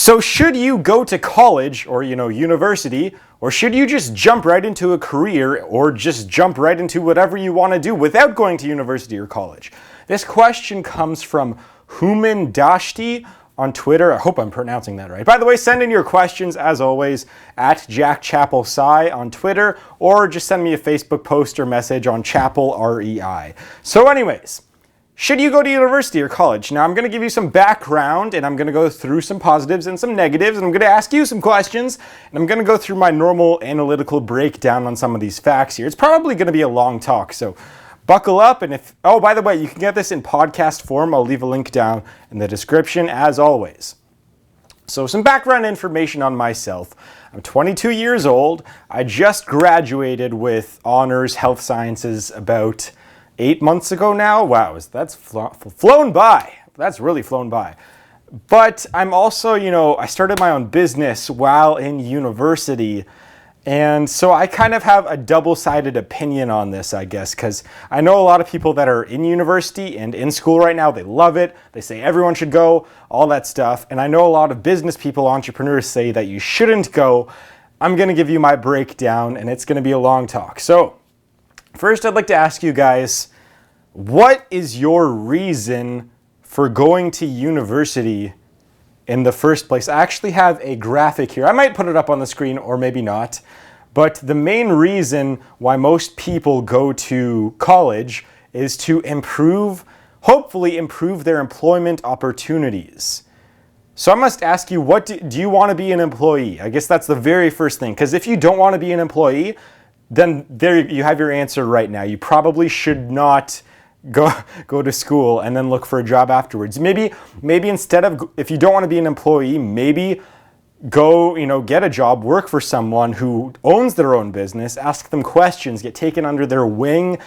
So should you go to college or, university, or should you just jump right into a career or just jump right into whatever you want to do without going to university or college? This question comes from Human Dashti on Twitter. I hope I'm pronouncing that right. By the way, send in your questions as always at Chapple on Twitter, or just send me a Facebook post or message on Chapple REI. So anyways, should you go to university or college? Now I'm going to give you some background and I'm going to go through some positives and some negatives, and I'm going to ask you some questions, and I'm going to go through my normal analytical breakdown on some of these facts here. It's probably going to be a long talk, so buckle up. And by the way, you can get this in podcast form. I'll leave a link down in the description as always. So some background information on myself. I'm 22 years old. I just graduated with honors health sciences about 8 months ago now. Wow, that's flown by. That's really flown by. But I'm also, I started my own business while in university. And so I kind of have a double-sided opinion on this, I guess, because I know a lot of people that are in university and in school right now. They love it. They say everyone should go, all that stuff. And I know a lot of business people, entrepreneurs say that you shouldn't go. I'm going to give you my breakdown, and it's going to be a long talk. So first, I'd like to ask you guys, what is your reason for going to university in the first place? I actually have a graphic here. I might put it up on the screen or maybe not. But the main reason why most people go to college is to hopefully improve their employment opportunities. So I must ask you, do you want to be an employee? I guess that's the very first thing. Because if you don't want to be an employee, then there you have your answer right now. You probably should not go to school and then look for a job afterwards. Maybe instead of, if you don't want to be an employee, maybe go, get a job, work for someone who owns their own business, ask them questions, get taken under their wing,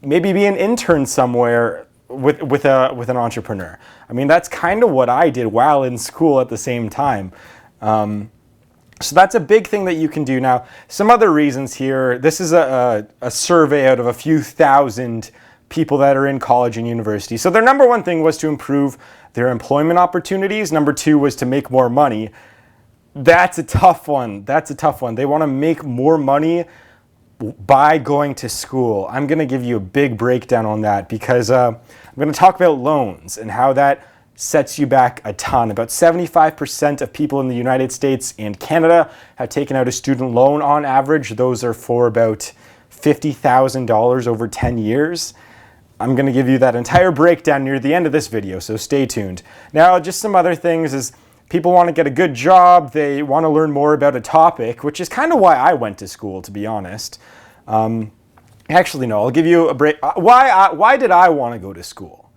maybe be an intern somewhere with an entrepreneur. I mean, that's kind of what I did while in school at the same time. So that's a big thing that you can do. Now, some other reasons here. This is a survey out of a few thousand people that are in college and university. So their number one thing was to improve their employment opportunities. Number two was to make more money. That's a tough one. They want to make more money by going to school. I'm going to give you a big breakdown on that because I'm going to talk about loans and how that sets you back a ton. About 75% of people in the United States and Canada have taken out a student loan on average. Those are for about $50,000 over 10 years. I'm going to give you that entire breakdown near the end of this video, so stay tuned. Now, just some other things is people want to get a good job. They want to learn more about a topic, which is kind of why I went to school, to be honest. Actually, no, I'll give you a break. Why did I want to go to school?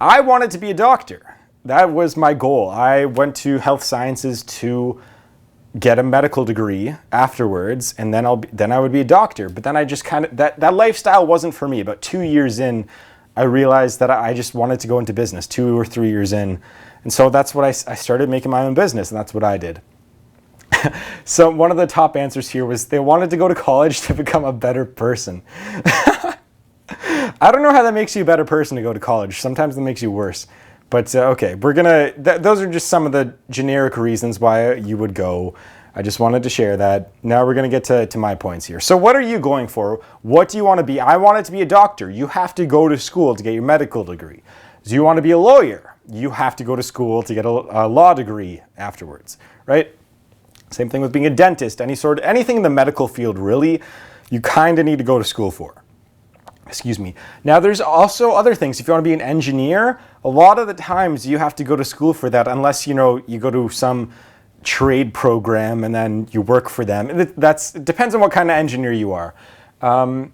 I wanted to be a doctor. That was my goal. I went to health sciences to get a medical degree afterwards, and then I would be a doctor. But then I just that lifestyle wasn't for me. About 2 years in, I realized that I just wanted to go into business, 2 or 3 years in. And so that's what I started making my own business, and that's what I did. So one of the top answers here was they wanted to go to college to become a better person. I don't know how that makes you a better person to go to college. Sometimes that makes you worse. But okay, those are just some of the generic reasons why you would go. I just wanted to share that. Now we're going to get to my points here. So what are you going for? What do you want to be? I wanted to be a doctor. You have to go to school to get your medical degree. Do you want to be a lawyer? You have to go to school to get a law degree afterwards, right? Same thing with being a dentist. Anything in the medical field, really, you kind of need to go to school for. Excuse me. Now, there's also other things. If you want to be an engineer, a lot of the times you have to go to school for that unless, you go to some trade program and then you work for them. It depends on what kind of engineer you are.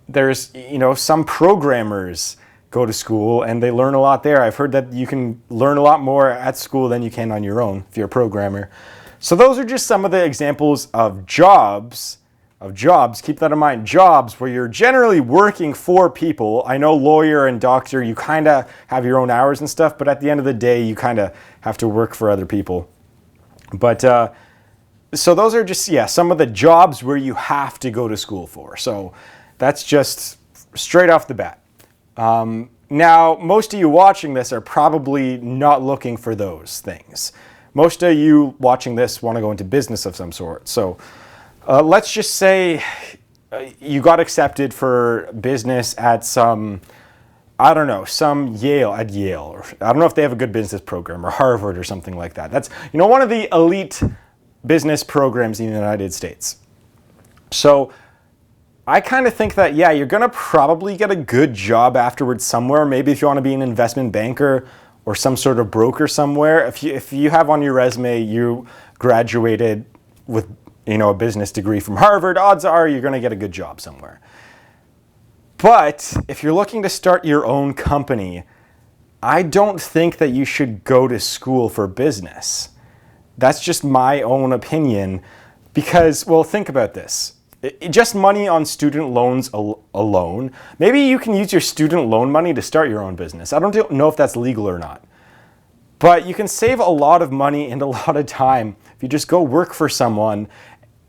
There's, some programmers go to school and they learn a lot there. I've heard that you can learn a lot more at school than you can on your own if you're a programmer. So those are just some of the examples of jobs. Keep that in mind. Jobs where you're generally working for people. I know lawyer and doctor, you kind of have your own hours and stuff, but at the end of the day, you kind of have to work for other people. But so those are just, some of the jobs where you have to go to school for. So that's just straight off the bat. Now, most of you watching this are probably not looking for those things. most of you watching this want to go into business of some sort. So let's just say you got accepted for business at some, I don't know, some Yale, at Yale. Or I don't know if they have a good business program, or Harvard or something like that. That's, one of the elite business programs in the United States. So I kind of think that, yeah, you're going to probably get a good job afterwards somewhere. Maybe if you want to be an investment banker or some sort of broker somewhere. If you have on your resume you graduated with, a business degree from Harvard, odds are you're going to get a good job somewhere. But if you're looking to start your own company, I don't think that you should go to school for business. That's just my own opinion because, well, think about this. Just money on student loans alone, maybe you can use your student loan money to start your own business. I don't know if that's legal or not. But you can save a lot of money and a lot of time if you just go work for someone.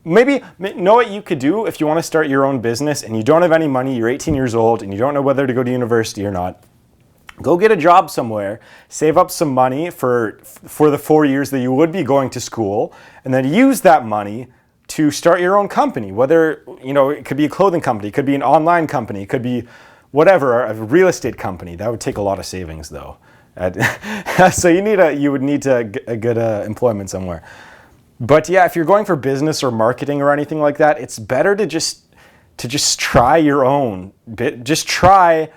Maybe know what you could do if you want to start your own business and you don't have any money, you're 18 years old and you don't know whether to go to university or not. Go get a job somewhere, save up some money for the 4 years that you would be going to school, and then use that money to start your own company. Whether, it could be a clothing company, it could be an online company, it could be whatever, a real estate company. That would take a lot of savings though. So you would need a good employment somewhere. But yeah, if you're going for business or marketing or anything like that, it's better to just try your own. Just try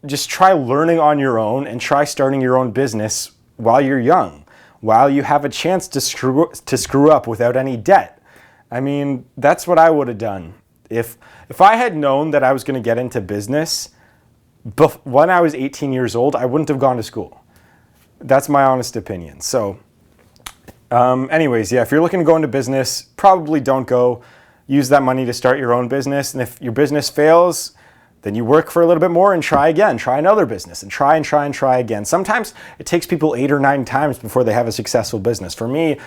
learning on your own and try starting your own business while you're young, while you have a chance to screw up without any debt. I mean, that's what I would have done. If I had known that I was going to get into business when I was 18 years old, I wouldn't have gone to school. That's my honest opinion. So anyways, yeah, if you're looking to go into business, probably don't go. Use that money to start your own business. And if your business fails, then you work for a little bit more and try again. Try another business and try again. Sometimes it takes people 8 or 9 times before they have a successful business. For me,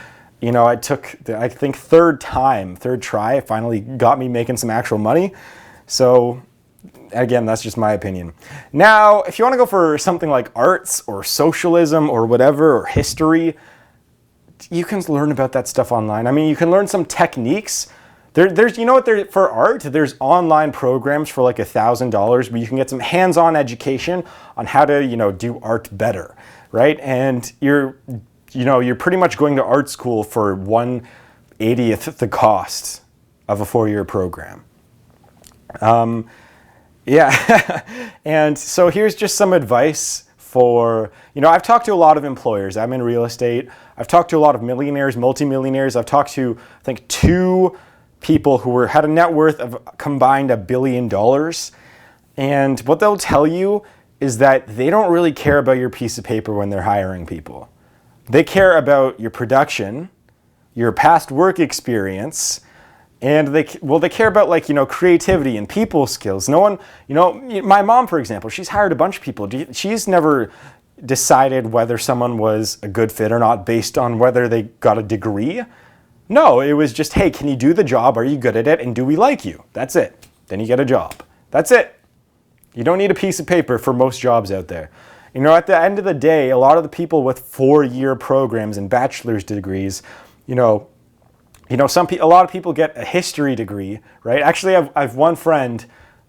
I took, I think, third try, finally got me making some actual money. So again, that's just my opinion. Now, if you want to go for something like arts or socialism or whatever, or history, you can learn about that stuff online. I mean, you can learn some techniques. There's for art, there's online programs for like $1,000 where you can get some hands-on education on how to, do art better, right? And you're pretty much going to art school for 1/80th the cost of a 4-year program. Yeah, and so here's just some advice for, I've talked to a lot of employers. I'm in real estate. I've talked to a lot of millionaires, multimillionaires. I've talked to, I think, 2 people who had a net worth of combined $1 billion. And what they'll tell you is that they don't really care about your piece of paper when they're hiring people. They care about your production, your past work experience, and they care about creativity and people skills. No one, my mom, for example, she's hired a bunch of people. She's never decided whether someone was a good fit or not based on whether they got a degree. No, it was just, hey, can you do the job? Are you good at it? And do we like you? That's it. Then you get a job. That's it. You don't need a piece of paper for most jobs out there. At the end of the day, a lot of the people with 4-year programs and bachelor's degrees, a lot of people get a history degree, right? Actually, I've one friend,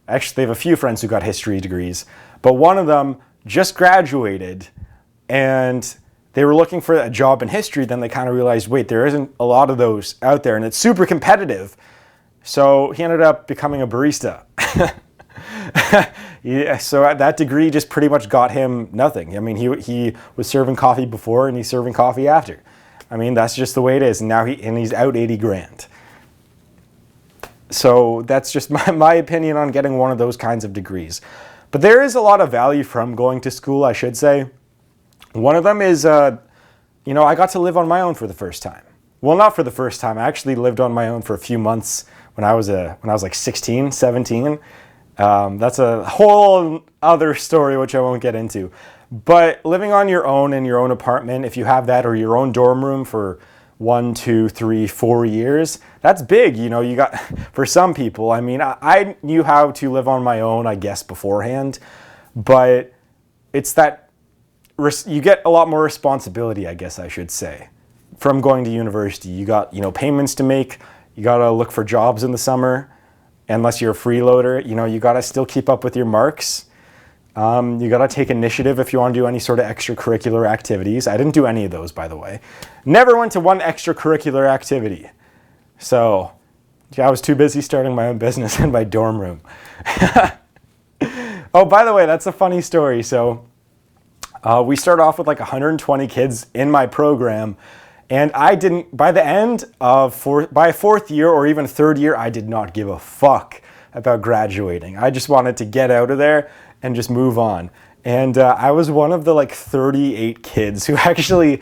actually, I have a few friends who got history degrees, but one of them just graduated and they were looking for a job in history. Then they kind of realized, wait, there isn't a lot of those out there and it's super competitive. So he ended up becoming a barista. Yeah, so that degree just pretty much got him nothing. I mean, he was serving coffee before and he's serving coffee after. I mean, that's just the way it is. And now he's out 80 grand. So that's just my opinion on getting one of those kinds of degrees. But there is a lot of value from going to school, I should say. One of them is, I got to live on my own for the first time. Well, not for the first time. I actually lived on my own for a few months when I was like 16, 17. That's a whole other story, which I won't get into. But living on your own in your own apartment, if you have that, or your own dorm room for 1, 2, 3, 4 years, that's big. You got, for some people, I mean, I knew how to live on my own, I guess, beforehand, but it's that you get a lot more responsibility, I guess I should say, from going to university. You got, payments to make. You got to look for jobs in the summer. Unless you're a freeloader, you got to still keep up with your marks. You got to take initiative if you want to do any sort of extracurricular activities. I didn't do any of those, by the way. Never went to one extracurricular activity. So, I was too busy starting my own business in my dorm room. Oh, by the way, that's a funny story. So, we started off with like 120 kids in my program. And by the end of by fourth year or even third year, I did not give a fuck about graduating. I just wanted to get out of there and just move on. And I was one of the like 38 kids who actually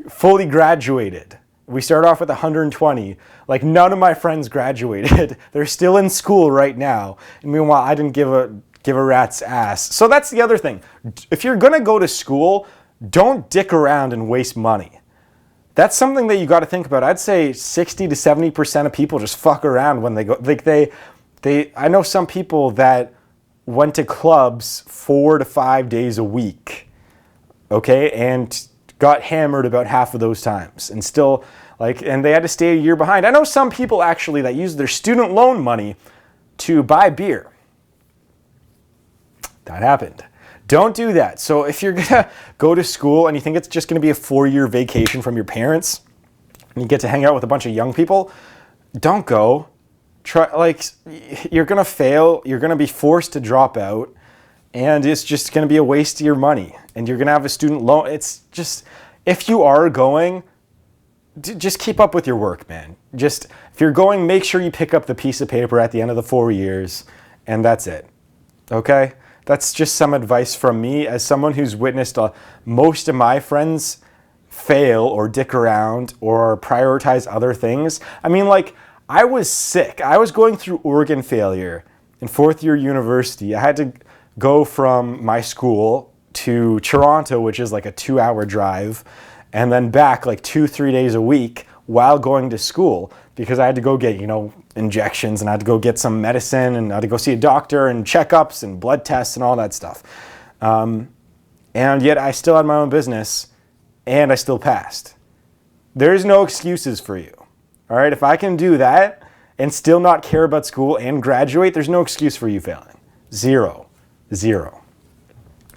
fully graduated. We started off with 120. Like none of my friends graduated. They're still in school right now. And meanwhile, I didn't give a rat's ass. So that's the other thing. If you're gonna go to school, don't dick around and waste money. That's something that you got to think about. I'd say 60 to 70% of people just fuck around when they go. Like I know some people that went to clubs 4 to 5 days a week, okay, and got hammered about half of those times, and still and they had to stay a year behind. I know some people actually that use their student loan money to buy beer. That happened. Don't do that. So if you're gonna go to school and you think it's just gonna be a 4-year vacation from your parents and you get to hang out with a bunch of young people, don't go. You're gonna fail, you're gonna be forced to drop out, and it's just gonna be a waste of your money. And you're gonna have a student loan. It's just, if you are going, just keep up with your work, man. Just, if you're going, make sure you pick up the piece of paper at the end of the 4 years, and that's it. Okay? That's just some advice from me as someone who's witnessed most of my friends fail or dick around or prioritize other things. I mean, I was sick. I was going through organ failure in fourth year university. I had to go from my school to Toronto, which is like a 2-hour drive, and then back 2-3 days a week while going to school because I had to go get, injections and I had to go get some medicine and I had to go see a doctor and checkups and blood tests and all that stuff. And yet I still had my own business and I still passed. There's no excuses for you. All right, if I can do that and still not care about school and graduate, there's no excuse for you failing. Zero.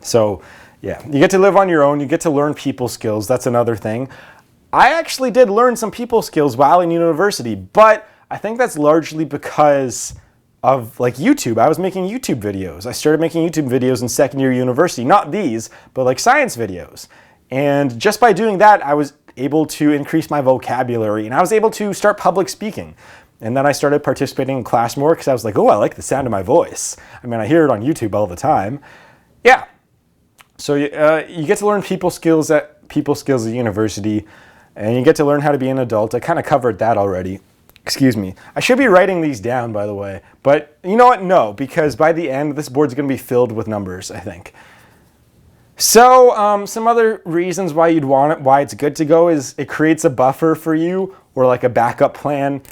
So, yeah, you get to live on your own. You get to learn people skills. That's another thing. I actually did learn some people skills while in university, but I think that's largely because of YouTube. I was making YouTube videos. I started making YouTube videos in second year university. Not these, but science videos. And just by doing that, I was able to increase my vocabulary and I was able to start public speaking. And then I started participating in class more because I was like, oh, I like the sound of my voice. I mean, I hear it on YouTube all the time. Yeah. So you get to learn people skills at university, and you get to learn how to be an adult. I kind of covered that already. Excuse me. I should be writing these down, by the way. But you know what? No, because by the end, this board's going to be filled with numbers, I think. So some other reasons why you'd want it, why it's good to go is it creates a buffer for you or a backup plan.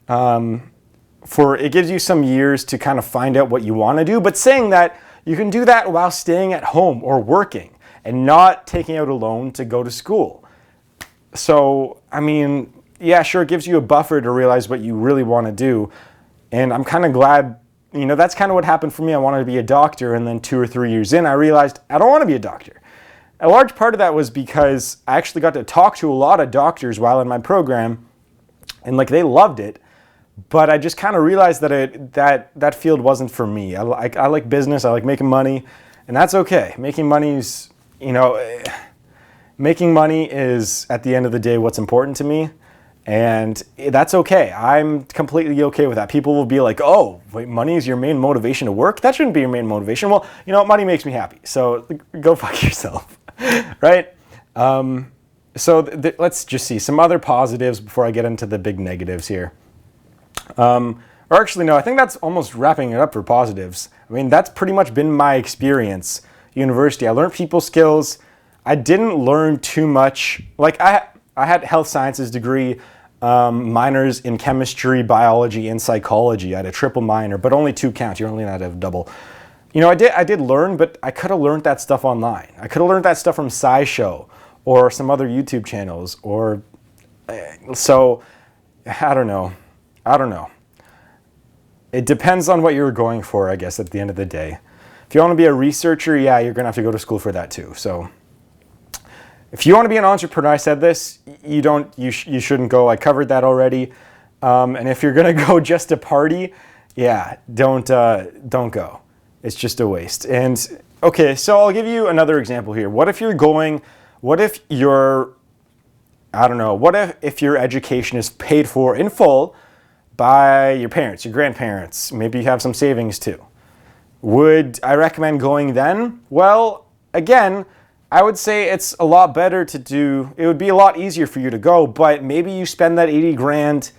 It gives you some years to kind of find out what you want to do. But saying that, you can do that while staying at home or working and not taking out a loan to go to school. So, I mean, yeah, sure, it gives you a buffer to realize what you really want to do. And I'm kind of glad, that's kind of what happened for me. I wanted to be a doctor, and then 2 or 3 years in, I realized I don't want to be a doctor. A large part of that was because I actually got to talk to a lot of doctors while in my program, and they loved it. But I just kind of realized that that field wasn't for me. I like business, I like making money, and that's okay. Making money is, at the end of the day what's important to me. And that's okay. I'm completely okay with that. People will be like, oh, wait, money is your main motivation to work? That shouldn't be your main motivation. Well, money makes me happy. So go fuck yourself, right? Let's just see some other positives before I get into the big negatives here. Or actually, no, I think that's almost wrapping it up for positives. I mean, that's pretty much been my experience. University, I learned people skills. I didn't learn too much. I had health sciences degree, minors in chemistry, biology, and psychology. I had a triple minor, but only 2 counts. You're only allowed to have double. I did learn, but I could have learned that stuff online. I could have learned that stuff from SciShow or some other YouTube channels, or so I don't know. It depends on what you're going for, I guess, at the end of the day. If you want to be a researcher, yeah, you're going to have to go to school for that too. So if you want to be an entrepreneur, I said this, you shouldn't go. I covered that already. And if you're going to go just to party, yeah, don't go. It's just a waste. And okay, so I'll give you another example here. What if your education is paid for in full by your parents, your grandparents? Maybe you have some savings too. Would I recommend going then? Well, again, I would say it's a lot better to do, it would be a lot easier for you to go, but maybe you spend that 80 grand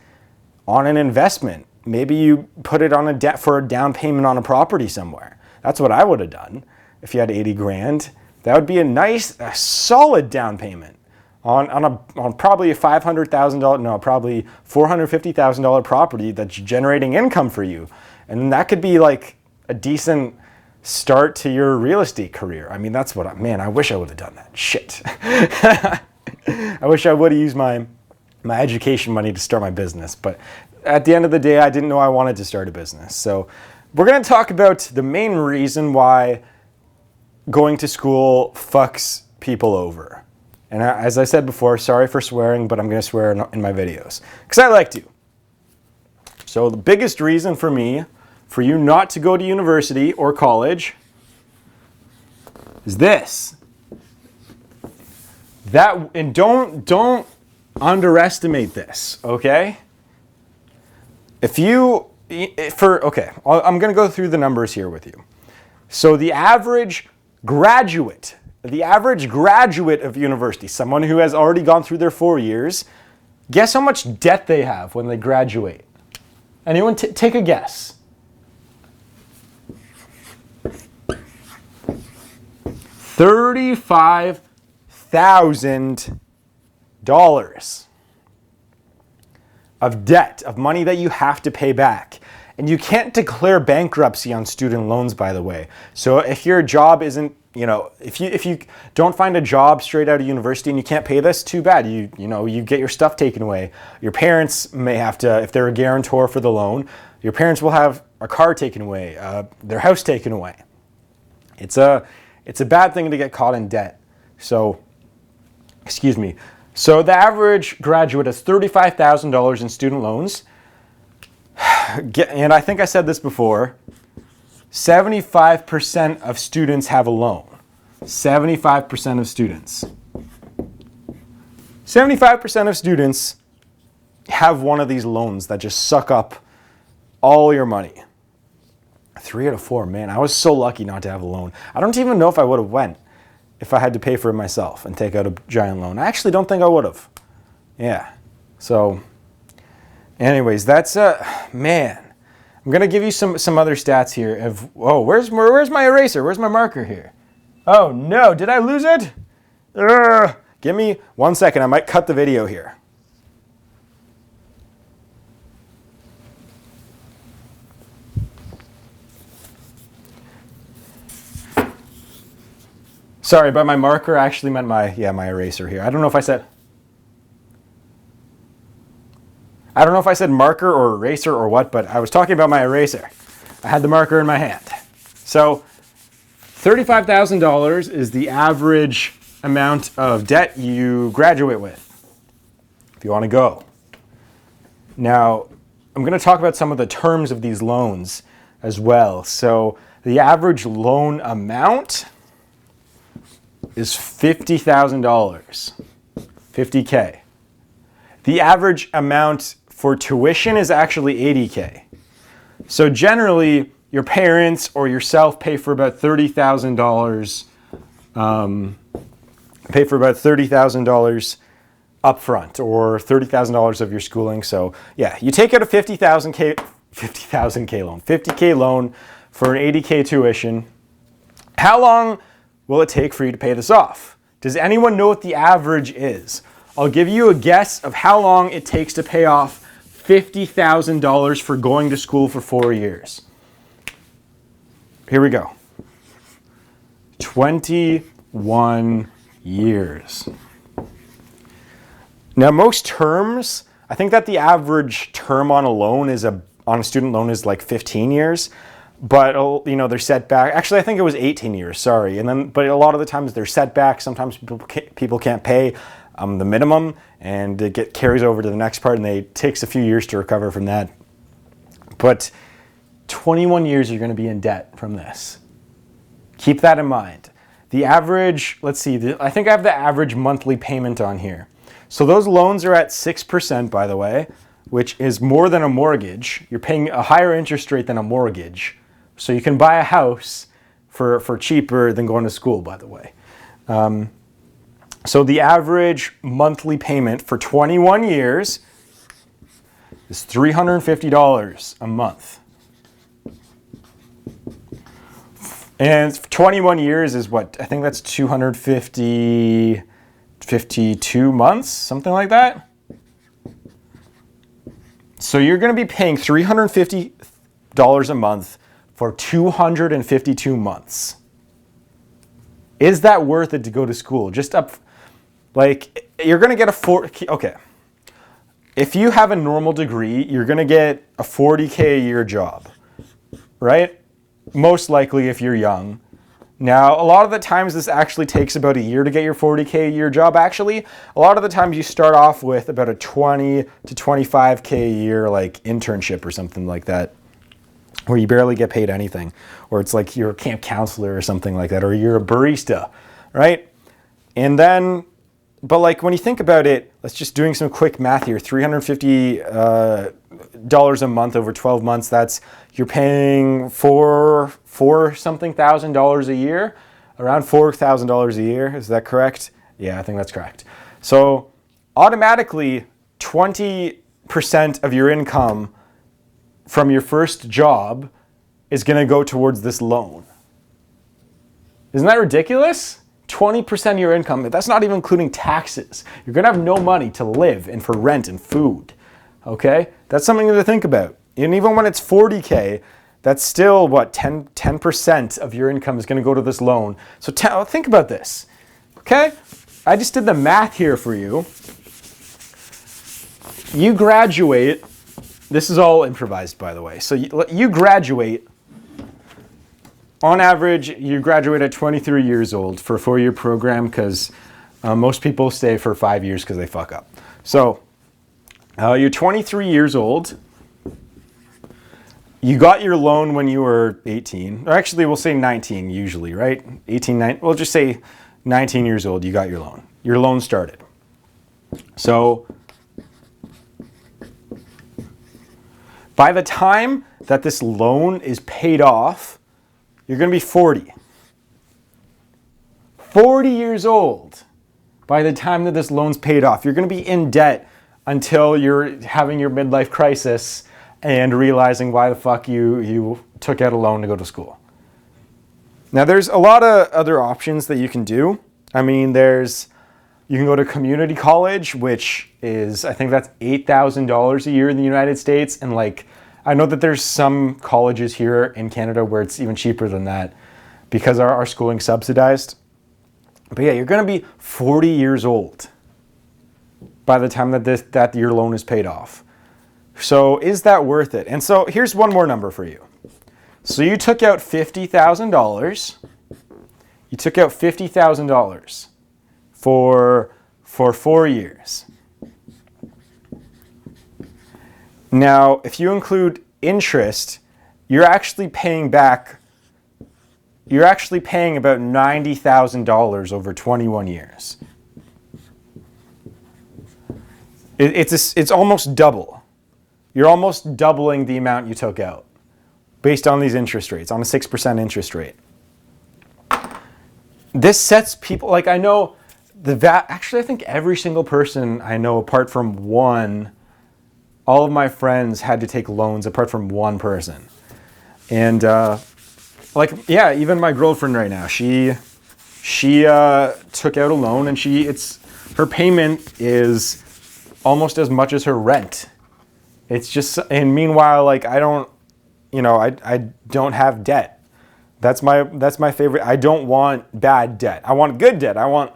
on an investment. Maybe you put it on for a down payment on a property somewhere. That's what I would have done if you had 80 grand. That would be a solid down payment on probably a $500,000, no, probably $450,000 property that's generating income for you. And that could be like a decent start to your real estate career. I mean, that's what I wish I would have done that. Shit. I wish I would have used my education money to start my business. But at the end of the day, I didn't know I wanted to start a business. So we're going to talk about the main reason why going to school fucks people over. And as I said before, sorry for swearing, but I'm going to swear in my videos because I like to. So the biggest reason for you not to go to university or college is this. And don't underestimate this, okay? I'm going to go through the numbers here with you. So the average graduate of university, someone who has already gone through their 4 years, guess how much debt they have when they graduate? Anyone take a guess? $35,000 of debt, of money that you have to pay back. And you can't declare bankruptcy on student loans, by the way. So if your job isn't, if you don't find a job straight out of university and you can't pay this, too bad. You get your stuff taken away. Your parents may have to, if they're a guarantor for the loan, your parents will have a car taken away, their house taken away. It's a bad thing to get caught in debt. So, excuse me. So the average graduate has $35,000 in student loans. And I think I said this before, 75% of students have a loan. 75% of students. 75% of students have one of these loans that just suck up all your money. 3 out of 4, man. I was so lucky not to have a loan. I don't even know if I would have went if I had to pay for it myself and take out a giant loan. I actually don't think I would have. Yeah. So, anyways, that's man. I'm gonna give you some other stats here. Where's my eraser? Where's my marker here? Oh no, did I lose it? Give me 1 second. I might cut the video here. Sorry, but my marker actually meant my eraser here. I don't know if I said marker or eraser or what, but I was talking about my eraser. I had the marker in my hand. So $35,000 is the average amount of debt you graduate with if you want to go. Now, I'm going to talk about some of the terms of these loans as well. So the average loan amount is $50,000, $50K. The average amount for tuition is actually $80K. So generally, your parents or yourself pay for about $30,000. Pay for about $30,000 upfront, or $30,000 of your schooling. So yeah, you take out a $50K loan for an $80K tuition. How long will it take for you to pay this off? Does anyone know what the average is? I'll give you a guess of how long it takes to pay off $50,000 for going to school for 4 years. Here we go. 21 years. Now, most terms, I think that the average term on a loan on a student loan is like 15 years, but they're set back. Actually, I think it was 18 years. Sorry, but a lot of the times they're set back. Sometimes people can't pay the minimum, and it carries over to the next part, and it takes a few years to recover from that. But 21 years you're going to be in debt from this. Keep that in mind. The average, let's see, I think I have the average monthly payment on here. So those loans are at 6%, by the way, which is more than a mortgage. You're paying a higher interest rate than a mortgage. So you can buy a house for cheaper than going to school, by the way. So the average monthly payment for 21 years is $350 a month. And 21 years is what? I think that's 52 months, something like that. So you're going to be paying $350 a month for 252 months. Is that worth it to go to school? You're going to get okay. If you have a normal degree, you're going to get a $40K a year job, right? Most likely if you're young. Now, a lot of the times this actually takes about a year to get your $40K a year job. Actually, a lot of the times you start off with about a $20 to $25K a year like internship or something like that, where you barely get paid anything, or it's like you're a camp counselor or something like that, or you're a barista, right? And then, but like when you think about it, let's just doing some quick math here, $350 a month over 12 months, that's, you're paying four something thousand dollars a year, around $4,000 a year. Is that correct? Yeah, I think that's correct. So automatically 20% of your income from your first job is going to go towards this loan. Isn't that ridiculous? 20% of your income, that's not even including taxes. You're going to have no money to live and for rent and food. Okay? That's something to think about. And even when it's $40K, that's still, 10% of your income is going to go to this loan. So think about this, okay? I just did the math here for you. You graduate, this is all improvised, by the way. So you graduate, on average, you graduate at 23 years old for a 4-year program because most people stay for 5 years because they fuck up. So you're 23 years old. You got your loan when you were 18, or actually we'll say 19 usually, right? 18, 19, we'll just say 19 years old, you got your loan. Your loan started. So by the time that this loan is paid off, you're going to be 40. 40 years old by the time that this loan's paid off. You're going to be in debt until you're having your midlife crisis and realizing why the fuck you took out a loan to go to school. Now, there's a lot of other options that you can do. I mean, you can go to community college, which is, I think that's $8,000 a year in the United States. And I know that there's some colleges here in Canada where it's even cheaper than that because our schooling's subsidized. But yeah, you're going to be 40 years old by the time that your loan is paid off. So is that worth it? And so here's one more number for you. So you took out $50,000. You took out $50,000 for 4 years. Now, if you include interest, you're actually paying about $90,000 over 21 years. It's almost double. You're almost doubling the amount you took out based on these interest rates, on a 6% interest rate. This sets people, I know actually I think every single person I know apart from one, all of my friends had to take loans apart from one person. And even my girlfriend right now, she took out a loan and her payment is almost as much as her rent. It's just, and meanwhile, I don't have debt. That's my favorite. I don't want bad debt. I want good debt. I want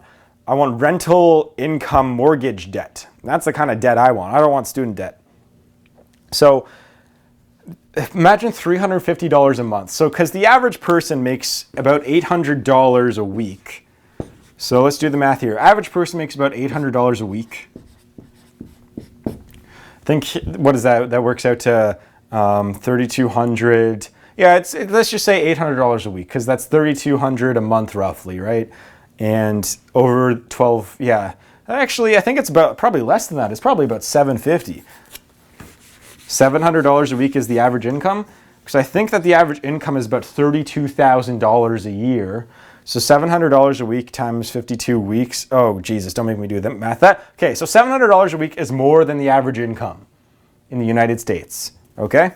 rental income mortgage debt. That's the kind of debt I want. I don't want student debt. So imagine $350 a month. So because the average person makes about $800 a week. So let's do the math here. Average person makes about $800 a week. I think, what is that? That works out to 3,200. Yeah, let's just say $800 a week, because that's $3,200 a month roughly, right? And over 12, yeah. Actually, I think it's about probably less than that. It's probably about $750. $700 a week is the average income, because I think that the average income is about $32,000 a year. So $700 a week times 52 weeks. Oh, Jesus, don't make me do the math. Okay, so $700 a week is more than the average income in the United States, okay?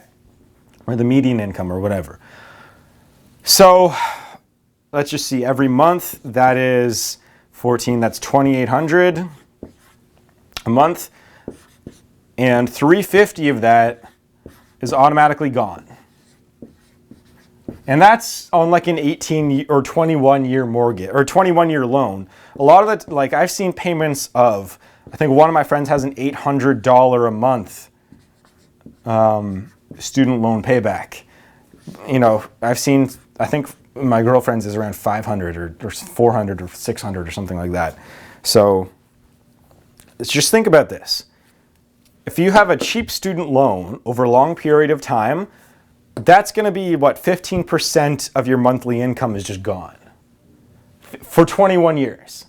Or the median income or whatever. So let's just see, every month, that is 14, that's $2,800 a month. And $350 of that is automatically gone. And that's on like an 18 or 21-year mortgage or 21-year loan. A lot of it, like I've seen payments of, I think one of my friends has an $800 a month student loan payback. You know, I've seen, I think my girlfriend's is around 500 or 400 or 600 or something like that. So let's just think about this. If you have a cheap student loan over a long period of time, that's going to be, what, 15% of your monthly income is just gone. For 21 years.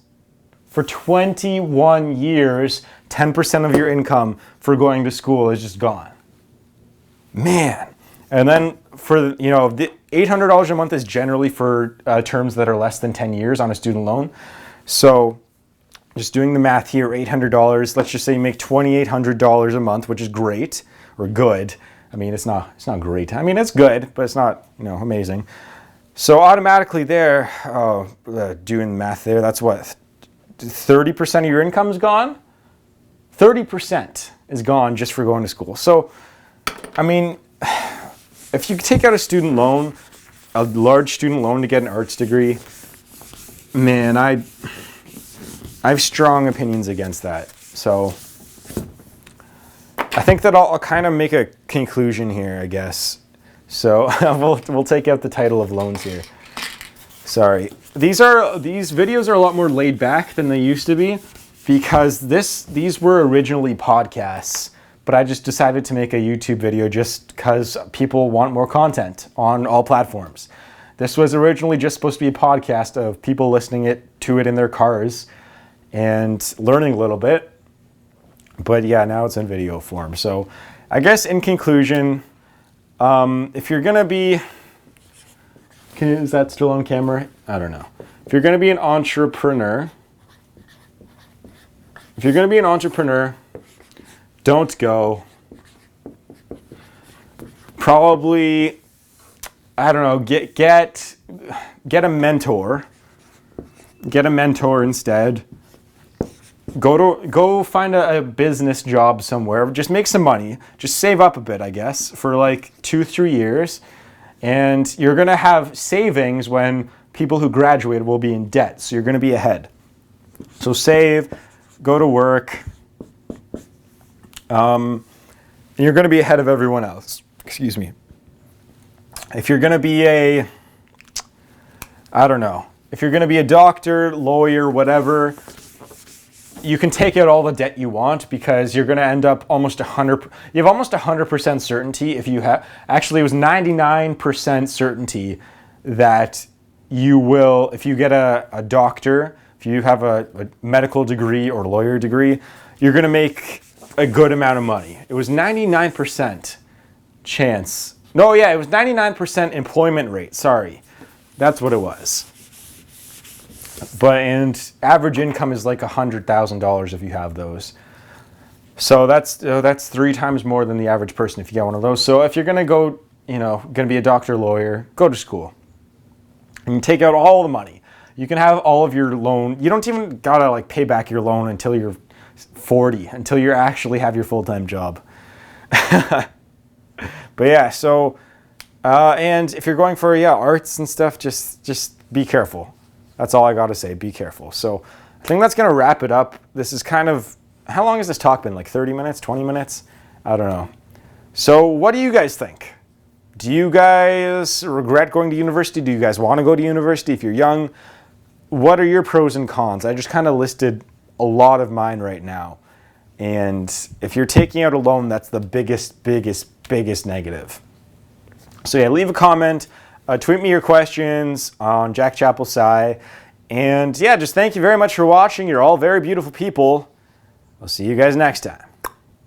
For 21 years, 10% of your income for going to school is just gone. Man. And then for, you know, the $800 a month is generally for terms that are less than 10 years on a student loan. So just doing the math here, $800, let's just say you make $2,800 a month, which is great, or good. I mean, it's not great. I mean, it's good, but it's not, you know, amazing. So automatically there, doing the math there, that's what, 30% of your income is gone? 30% is gone just for going to school. So, I mean, if you take out a student loan, a large student loan to get an arts degree, man, I have strong opinions against that. So I think that I'll kind of make a conclusion here, I guess. So we'll take out the title of loans here. Sorry. These videos are a lot more laid back than they used to be, because these were originally podcasts, but I just decided to make a YouTube video just because people want more content on all platforms. This was originally just supposed to be a podcast of people listening to it in their cars and learning a little bit. But yeah, now it's in video form. So I guess in conclusion, if you're going to be, is that still on camera? I don't know. If you're going to be an entrepreneur, don't go. Probably, I don't know, get a mentor. Get a mentor instead. Go find a business job somewhere. Just make some money. Just save up a bit, I guess, for like 2-3 years. And you're going to have savings when people who graduated will be in debt. So you're going to be ahead. So save, go to work. And you're going to be ahead of everyone else. Excuse me. If you're going to be if you're going to be a doctor, lawyer, whatever, you can take out all the debt you want, because you're going to end up almost 100. You have almost 100% certainty if you have. Actually, it was 99% certainty that you will, if you get a doctor, if you have a medical degree or lawyer degree, you're going to make a good amount of money. It was 99% chance. No, yeah, it was 99% employment rate. Sorry, that's what it was. And average income is like $100,000 if you have those. So that's 3 times more than the average person if you get one of those. So if you're going to go, going to be a doctor, lawyer, go to school. And you take out all the money. You can have all of your loan. You don't even got to like pay back your loan until you're 40, until you actually have your full-time job. But yeah, so And if you're going for arts and stuff, just be careful. That's all I got to say. Be careful. So I think that's going to wrap it up. This is kind of, how long has this talk been? Like 30 minutes, 20 minutes? I don't know. So what do you guys think? Do you guys regret going to university? Do you guys want to go to university if you're young? What are your pros and cons? I just kind of listed a lot of mine right now. And if you're taking out a loan, that's the biggest negative. So yeah, leave a comment, tweet me your questions on Jack Chapple Sci. And yeah, just thank you very much for watching. You're all very beautiful people. I'll see you guys next time.